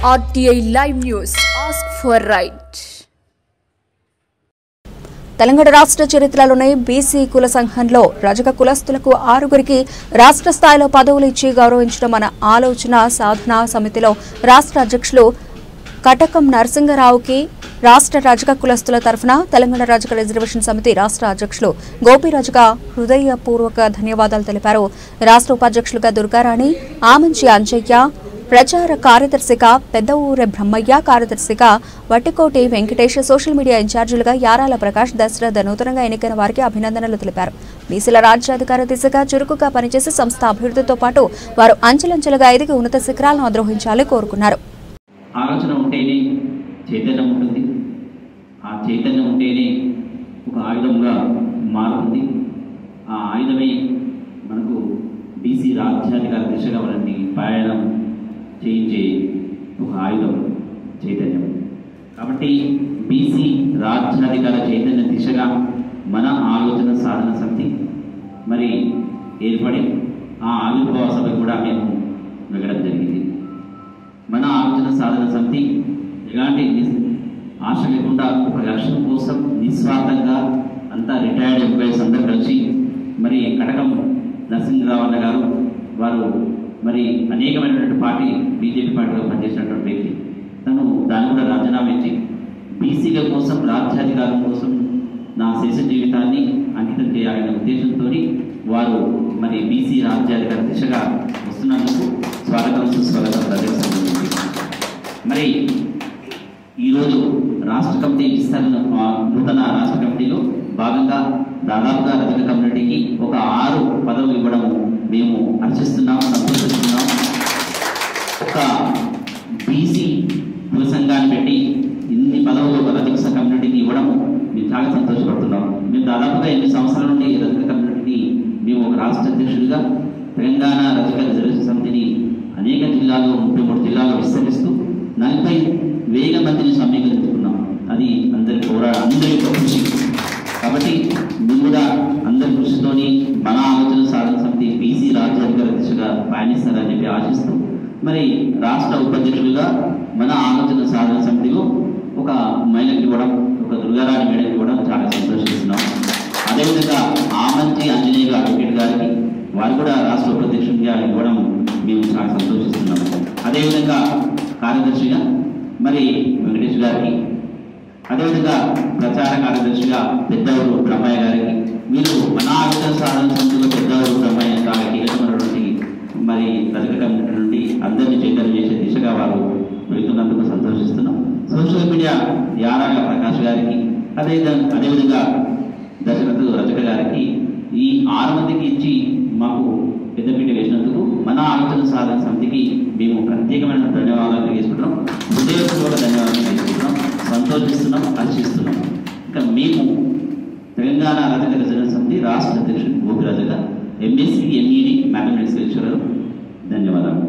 RTI Live News. Ask for right. Telangana రాష్ట్ర చరిత్రలోనే BC కుల సంఘంలో రజక కులస్తులకు 6గురికి రాష్ట్ర స్థాయిలో పదవులు ఇచ్చి గౌరవించడం మన ఆలోచన సాధన సమితిలో రాష్ట్ర అధ్యక్షులు కటకం నరసింగరావుకి రాష్ట్ర రజక కులస్తుల తరఫున తెలంగాణ రజక రిజర్వేషన్ సమితి రాష్ట్ర అధ్యక్షులు గోపి రజక హృదయపూర్వక ధన్యవాదాలు తెలిపారు. రాష్ట్ర ఉపాధ్యక్షులుగా దుర్గారాణి, ఆమంచి అంజయ్య, ప్రచార కార్యదర్శిగా పెద్దఊరె బ్రహ్మయ్య, కార్యదర్శిగా వట్టికోటి వెంకటేష్, సోషల్ మీడియా ఇన్ఛార్జీలుగా యారాల ప్రకాష్, దశరథ నూతనంగా ఎన్నికైన వారికి అభినందనలు తెలిపారు. బీసీల రాజ్యాధికార దిశగా చురుకుగా పనిచేసి సంస్థ అభివృద్ధితో పాటు వారు అంచెలంచెలుగా ఎదిగి ఉన్నత శిఖరాలను అధిరోహించాలని కోరుకున్నారు. ఆలోచన ఉంటేనే చైతన్యం ఉంటుంది, ఆ చైతన్యం ఉంటేనే ఒక ఆయుధంగా మారుతుంది. ఆ ఆయుధమే మనకు బీసీ రాజ్యాధికార దిశగా మనల్ని ప్రయాణం చేయించే ఒక ఆయుధం చైతన్యం. కాబట్టి బీసీ రాజ్యాధికార చైతన్య దిశగా మన ఆలోచన సాధన సమితి మరి ఏర్పడి ఆ ఆవిర్భావ సభ కూడా మేము వెళ్ళడం జరిగింది. మన ఆలోచన సాధన సమితి ఎలాంటి ఆశ లేకుండా ఒక లక్ష్యం కోసం నిస్వార్థంగా అంతా రిటైర్డ్ ఎంప్లాయీస్ అందరూ కలిసి మరి కటకం నరసింహరావు అన్న గారు వారు మరి అనేకమైనటువంటి పార్టీ బీజేపీ పార్టీలో పనిచేసినటువంటి వ్యక్తి, తను దాన్ని కూడా రాజీనామా ఇచ్చి బీసీల కోసం రాజ్యాధికారం కోసం నా శేష జీవితాన్ని అంకితం చేయాలనే ఉద్దేశంతో వారు మరి బీసీ రాజ్యాధికార దిశగా వస్తున్నందుకు స్వాగతం సుస్వాగతం ప్రదర్శించింది. మరి ఈరోజు రాష్ట్ర కమిటీ విస్తరణ నూతన రాష్ట్ర కమిటీలో భాగంగా దాదాపుగా రజక కమ్యూనిటీకి ఒక 6 పదవులు ఇవ్వడం మేము హర్షిస్తున్నాం, సంతోషిస్తున్నాం. ఒక బీసీ కుల సంఘాన్ని పెట్టి ఇన్ని పదవులు ఒక రజక కమ్యూనిటీకి ఇవ్వడం మేము చాలా సంతోషపడుతున్నాం. మేము దాదాపుగా 8 సంవత్సరాల నుండి రజక కమ్యూనిటీని మేము ఒక రాష్ట్ర అధ్యక్షుడిగా తెలంగాణ రజక రిజర్వేషన్ సమితిని అనేక జిల్లాల్లో 33 జిల్లాల్లో విస్తరిస్తూ 40,000 మందిని సమీకరించుకున్నాం. అది అందరి కృషి. కాబట్టి మేము కూడా అందరి కృషితోని మన ఆలోచన సాధన సమితి బీసీ రాజ్యాధికార దిశగా పయనిస్తారని చెప్పి ఆశిస్తూ మరి రాష్ట్ర ఉపాధ్యక్షులుగా మన ఆలోచన సాధన సమితిలో ఒక మహిళకి ఇవ్వడం, ఒక దుర్గారాణి మేడకి ఇవ్వడం చాలా సంతోషిస్తున్నాం. అదేవిధంగా ఆమంచి అంజనేయ అడ్వకేట్ గారికి వారు కూడా రాష్ట్ర ఉపాధ్యక్షుడిగా ఇవ్వడం మేము చాలా సంతోషిస్తున్నాం. అదేవిధంగా కార్యదర్శిగా మరి వెంకటేష్ గారికి, అదేవిధంగా ప్రచార కార్యదర్శిగా పెద్దవరు బ్రహ్మయ్య గారికి, మీరు మన ఆలోచన సాధన సమితిలో పెద్దవరు బ్రహ్మయ్య చాలా కీలకమైనటువంటి మరి రజక నుండి అందరినీ చైతన్యం చేసే దిశగా వారు వెళ్తున్నందుకు సంతోషిస్తున్నాం. సోషల్ మీడియా యారాల ప్రకాష్ గారికి, అదేవిధంగా దశరథ రజక గారికి ఈ 6 మందికి ఇచ్చి మాకు పెద్దపీట వేసినందుకు మన ఆలోచన సాధన సమితికి మేము ప్రత్యేకమైన ధన్యవాదాలు తెలియజేసుకుంటున్నాం. హృదయపూర్వక ధన్యవాదాలు తెలియజేస్తున్నాం, సంతోషిస్తున్నాం, హర్షిస్తున్నాం. ఇంకా మేము తెలంగాణ రజక రిజర్వేషన్ సమితి రాష్ట్ర అధ్యక్షుడు గోపి రజక, MSc, MED మ్యాథమెటిక్స్ లెక్చరర్. ధన్యవాదాలు.